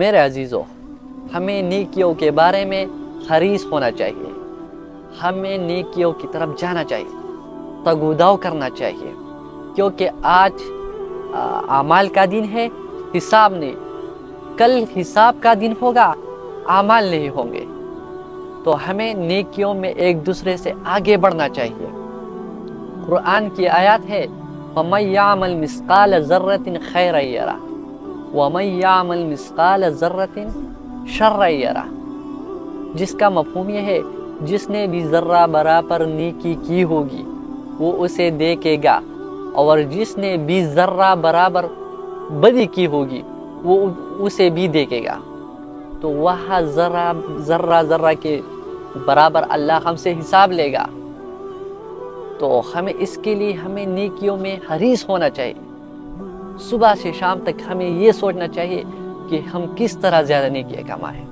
میرے عزیزوں، ہمیں نیکیوں کے بارے میں حریص ہونا چاہیے، ہمیں نیکیوں کی طرف جانا چاہیے، تگوداؤ کرنا چاہیے، کیونکہ آج اعمال کا دن ہے، حساب نہیں۔ کل حساب کا دن ہوگا، اعمال نہیں ہوں گے۔ تو ہمیں نیکیوں میں ایک دوسرے سے آگے بڑھنا چاہیے۔ قرآن کی آیات ہے وَمَن يَعْمَلْ مِثْقَالَ ذَرَّةٍ خَيْرًا يَرَهُ وَمَن يَعْمَلْ مِثْقَالَ ذَرَّةٍ شَرًّا يَرَهُ، جس کا مفہوم یہ ہے جس نے بھی ذرہ برابر نیکی کی ہوگی وہ اسے دیکھے گا، اور جس نے بھی ذرہ برابر بدی کی ہوگی وہ اسے بھی دیکھے گا۔ تو وہاں ذرہ کے برابر اللہ ہم سے حساب لے گا۔ تو ہمیں اس کے لیے ہمیں نیکیوں میں حریص ہونا چاہیے۔ صبح سے شام تک ہمیں یہ سوچنا چاہیے کہ ہم کس طرح زیادہ نیکیاں کمائیں۔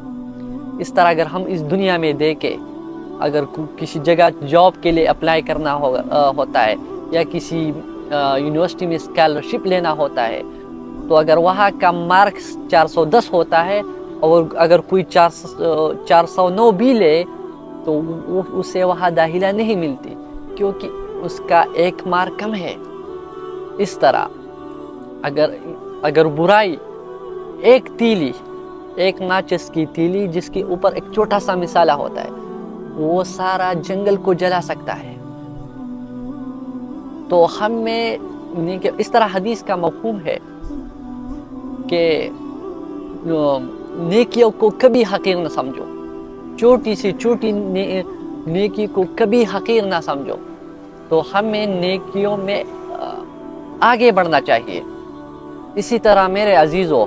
اس طرح اگر ہم اس دنیا میں دیکھیں، اگر کسی جگہ جاب کے لیے اپلائی کرنا ہوتا ہے یا کسی یونیورسٹی میں اسکالرشپ لینا ہوتا ہے، تو اگر وہاں کا مارکس 410 ہوتا ہے اور اگر کوئی 409 بھی لے تو اسے وہاں داخلہ نہیں ملتی، کیونکہ اس کا ایک مارک کم ہے۔ اس طرح اگر برائی ایک ماچس کی تیلی جس کے اوپر ایک چھوٹا سا مسالہ ہوتا ہے وہ سارا جنگل کو جلا سکتا ہے۔ تو ہمیں اس طرح حدیث کا مفہوم ہے کہ نیکیوں کو کبھی حقیر نہ سمجھو، چھوٹی سے چھوٹی نیکی کو کبھی حقیر نہ سمجھو۔ تو ہمیں نیکیوں میں آگے بڑھنا چاہیے۔ اسی طرح میرے عزیزوں،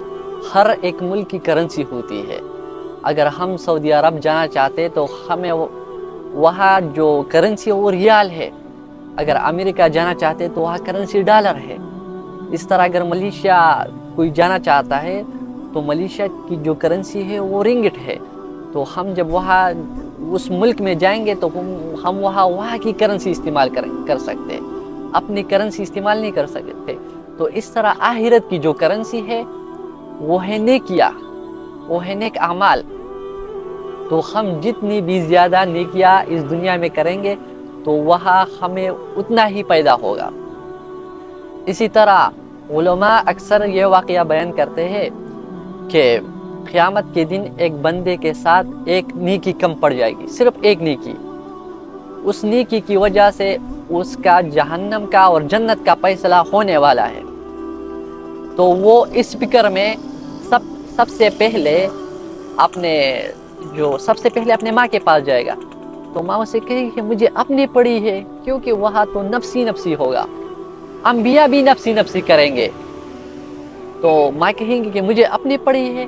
ہر ایک ملک کی کرنسی ہوتی ہے۔ اگر ہم سعودی عرب جانا چاہتے تو ہمیں وہاں جو کرنسی وہ ریال ہے، اگر امریکہ جانا چاہتے تو وہاں کرنسی ڈالر ہے۔ اس طرح اگر ملیشیا کوئی جانا چاہتا ہے تو ملیشیا کی جو کرنسی ہے وہ رنگٹ ہے۔ تو ہم جب وہاں اس ملک میں جائیں گے تو ہم وہاں کی کرنسی استعمال کر سکتے، اپنی کرنسی استعمال نہیں کر سکتے۔ تو اس طرح آخرت کی جو کرنسی ہے وہ ہے نیکیاں، وہ ہے نیک اعمال۔ تو ہم جتنی بھی زیادہ نیکیاں اس دنیا میں کریں گے تو وہاں ہمیں اتنا ہی پیدا ہوگا۔ اسی طرح علماء اکثر یہ واقعہ بیان کرتے ہیں کہ قیامت کے دن ایک بندے کے ساتھ ایک نیکی کم پڑ جائے گی، صرف ایک نیکی۔ اس نیکی کی وجہ سے اس کا جہنم کا اور جنت کا فیصلہ ہونے والا ہے۔ تو وہ اس فکر میں سب سے پہلے اپنے ماں کے پاس جائے گا۔ تو ماں اسے کہے گی کہ مجھے اپنی پڑی ہے، کیونکہ وہاں تو نفسی نفسی ہوگا، انبیاء بھی نفسی نفسی کریں گے۔ تو ماں کہیں گی کہ مجھے اپنی پڑی ہے،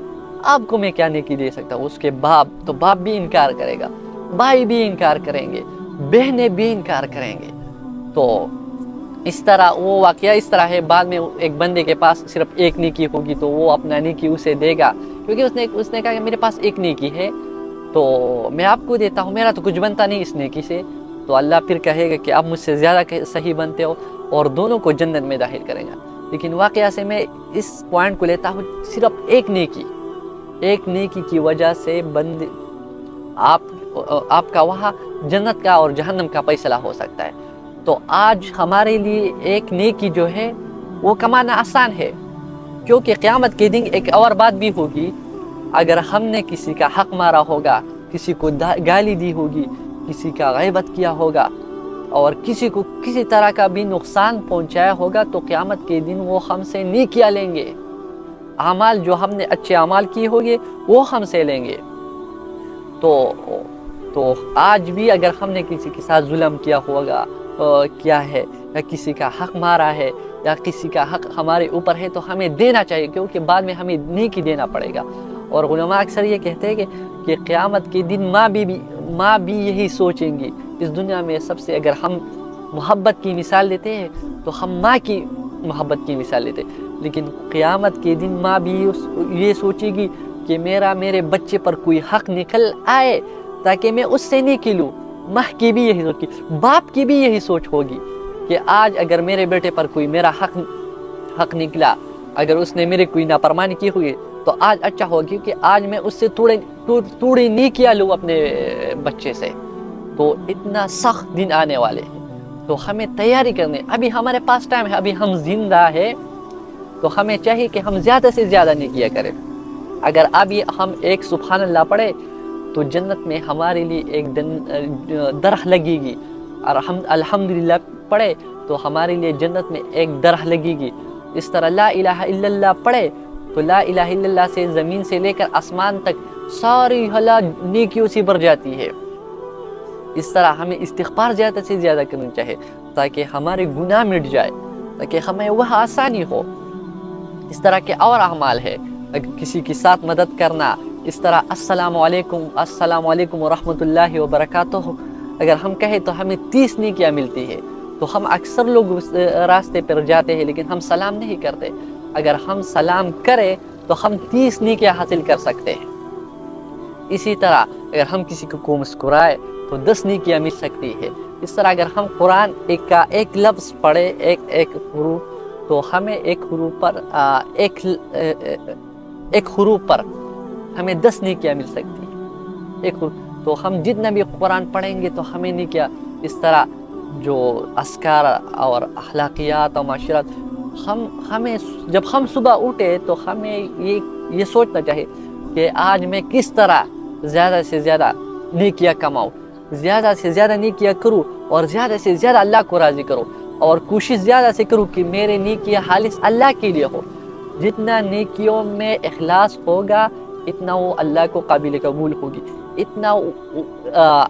آپ کو میں کیا نیکی دے سکتا ہوں۔ اس کے باپ بھی انکار کرے گا، بھائی بھی انکار کریں گے، بہنیں بھی انکار کریں گے۔ تو اس طرح وہ واقعہ اس طرح ہے، بعد میں ایک بندے کے پاس صرف ایک نیکی ہوگی تو وہ اپنا نیکی اسے دے گا، کیونکہ اس نے کہا کہ میرے پاس ایک نیکی ہے تو میں آپ کو دیتا ہوں، میرا تو کچھ بنتا نہیں اس نیکی سے۔ تو اللہ پھر کہے گا کہ آپ مجھ سے زیادہ صحیح بنتے ہو، اور دونوں کو جنت میں داخل کرے گا۔ لیکن واقعہ سے میں اس پوائنٹ کو لیتا ہوں، صرف ایک نیکی کی وجہ سے آپ کا وہاں جنت کا اور جہنم کا فیصلہ ہو سکتا ہے۔ تو آج ہمارے لیے ایک نیکی جو ہے وہ کمانا آسان ہے، کیونکہ قیامت کے دن ایک اور بات بھی ہوگی۔ اگر ہم نے کسی کا حق مارا ہوگا، کسی کو گالی دی ہوگی، کسی کا غیبت کیا ہوگا اور کسی کو کسی طرح کا بھی نقصان پہنچایا ہوگا، تو قیامت کے دن وہ ہم سے نیکیاں لیں گے، اعمال جو ہم نے اچھے اعمال کیے ہوگے وہ ہم سے لیں گے۔ تو آج بھی اگر ہم نے کسی کے ساتھ ظلم کیا ہے یا کسی کا حق مارا ہے یا کسی کا حق ہمارے اوپر ہے تو ہمیں دینا چاہیے، کیونکہ بعد میں ہمیں نیکی دینا پڑے گا۔ اور علماء اکثر یہ کہتے ہیں کہ قیامت کے دن ماں بھی یہی سوچیں گی۔ اس دنیا میں سب سے اگر ہم محبت کی مثال دیتے ہیں تو ہم ماں کی محبت کی مثال دیتے ہیں، لیکن قیامت کے دن ماں بھی یہ سوچے گی کہ میرے بچے پر کوئی حق نکل آئے تاکہ میں اس سے نیکی لوں۔ ماں کی بھی یہی سوچ، باپ کی بھی یہی سوچ ہوگی کہ آج اگر میرے بیٹے پر کوئی میرا حق نکلا، اگر اس نے میرے کوئی نافرمانی کی ہوئی تو آج اچھا ہو، کیونکہ آج میں اس سے تھوڑی نیکیاں لوں اپنے بچے سے، تو اتنا سخت دن آنے والے ہیں، تو ہمیں تیاری کرنی، ابھی ہمارے پاس ٹائم ہے، ابھی ہم زندہ ہے، تو ہمیں چاہیے کہ ہم زیادہ سے زیادہ نیکیاں کریں۔ اگر ابھی ہم ایک سبحان اللہ پڑھے تو جنت میں ہمارے لیے ایک درخت لگے گی، اور ہم الحمدللہ پڑھے تو ہمارے لیے جنت میں ایک درخت لگے گی۔ اس طرح لا الہ الا اللہ پڑھے تو لا الہ الا اللہ سے زمین سے لے کر آسمان تک ساری نیکیوں سے بھر جاتی ہے۔ اس طرح ہمیں استغفار زیادہ سے زیادہ کرنا چاہیے تاکہ ہمارے گناہ مٹ جائے، تاکہ ہمیں وہ آسانی ہو۔ اس طرح کے اور اعمال ہے، کسی کے ساتھ مدد کرنا، اس طرح السلام علیکم ورحمۃ اللہ وبرکاتہ اگر ہم کہیں تو ہمیں 30 نیکیاں ملتی ہے۔ تو ہم اکثر لوگ راستے پر جاتے ہیں لیکن ہم سلام نہیں کرتے، اگر ہم سلام کریں تو ہم 30 نیکیاں حاصل کر سکتے ہیں۔ اسی طرح اگر ہم کسی کو مسکرائے تو 10 نیکیاں مل سکتی ہے۔ اس طرح اگر ہم قرآن کا ایک لفظ پڑھے، ایک حروف، تو ہمیں ایک حروف پر ہمیں 10 نیکیاں مل سکتی ہے۔ تو ہم جتنا بھی قرآن پڑھیں گے تو ہمیں نیکیاں، اس طرح جو اذکار اور اخلاقیات اور معاشرت، ہمیں جب ہم صبح اٹھے تو ہمیں یہ سوچنا چاہیے کہ آج میں کس طرح زیادہ سے زیادہ نیکیاں کماؤں، زیادہ سے زیادہ نیکیاں کروں، اور زیادہ سے زیادہ اللہ کو راضی کروں، اور کوشش زیادہ سے کروں کہ میرے نیکیاں خالص اللہ کے لیے ہو۔ جتنا نیکیوں میں اخلاص ہوگا اتنا وہ اللہ کو قابل قبول ہوگی، اتنا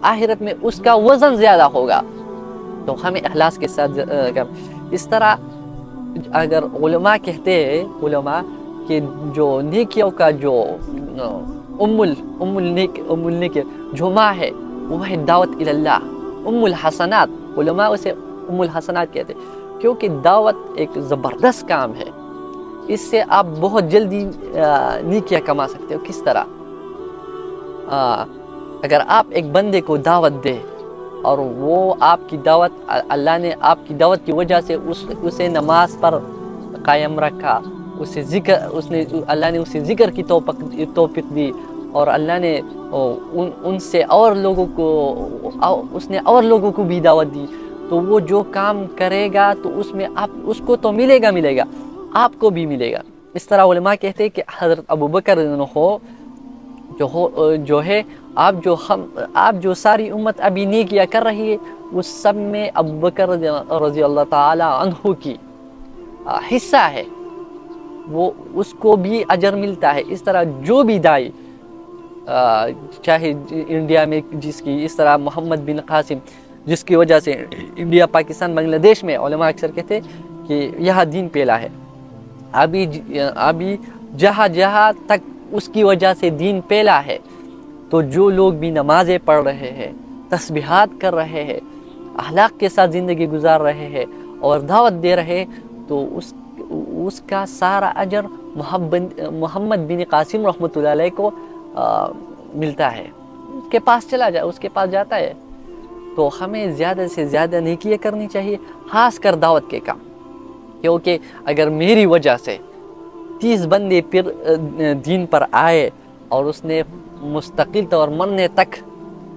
آخرت میں اس کا وزن زیادہ ہوگا۔ تو ہمیں اخلاص کے ساتھ اس طرح اگر علماء کہتے ہیں، علماء کہ جو نیکیوں کا جو ام النیک جو ماں ہے وہ ہے دعوت اللہ، ام الحسنات، علماء اسے ام الحسنات کہتے ہیں، کیونکہ دعوت ایک زبردست کام ہے، اس سے آپ بہت جلدی نیکیاں کما سکتے ہو۔ کس طرح؟ اگر آپ ایک بندے کو دعوت دے اور وہ آپ کی دعوت، اللہ نے آپ کی دعوت کی وجہ سے اسے نماز پر قائم رکھا، اللہ نے اسے ذکر کی توفیق دی، اور اللہ نے ان سے اور لوگوں کو، اس نے اور لوگوں کو بھی دعوت دی، تو وہ جو کام کرے گا تو اس میں اس کو تو ملے گا، آپ کو بھی ملے گا۔ اس طرح علماء کہتے ہیں کہ حضرت ابوبکر جو ہے، آپ جو ساری امت ابھی نیکیاں کر رہی ہے، اس سب میں ابوبکر رضی اللہ تعالی عنہ کی حصہ ہے، وہ اس کو بھی اجر ملتا ہے۔ اس طرح جو بھی دائی، چاہے انڈیا میں جس کی، اس طرح محمد بن قاسم جس کی وجہ سے انڈیا، پاکستان، بنگلہ دیش میں علماء اکثر کہتے ہیں کہ یہاں دین پھیلا ہے، ابھی جہاں تک اس کی وجہ سے دین پھیلا ہے، تو جو لوگ بھی نمازیں پڑھ رہے ہیں، تسبیحات کر رہے ہیں، اخلاق کے ساتھ زندگی گزار رہے ہیں اور دعوت دے رہے ہیں، تو اس کا سارا اجر محمد بن قاسم رحمۃ اللہ علیہ کو ملتا ہے، اس کے پاس جاتا ہے۔ تو ہمیں زیادہ سے زیادہ نیکیاں کرنی چاہیے، خاص کر دعوت کے کام، کیونکہ اگر میری وجہ سے 30 بندے پھر دین پر آئے اور اس نے مستقل طور مرنے تک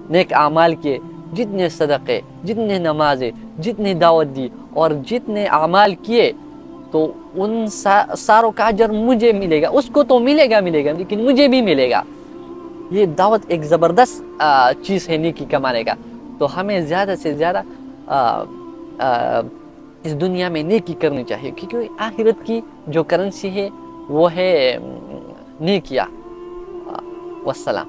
نیک اعمال کیے، جتنے صدقے، جتنے نمازیں، جتنی دعوت دی اور جتنے اعمال کیے، تو ان ساروں کا اجر مجھے ملے گا، اس کو تو ملے گا لیکن مجھے بھی ملے گا۔ یہ دعوت ایک زبردست چیز ہے نیکی کمانے کا۔ تو ہمیں زیادہ سے زیادہ اس دنیا میں نیکی کرنی چاہیے، کیونکہ آخرت کی جو کرنسی ہے وہ ہے نیکیاں۔ والسلام۔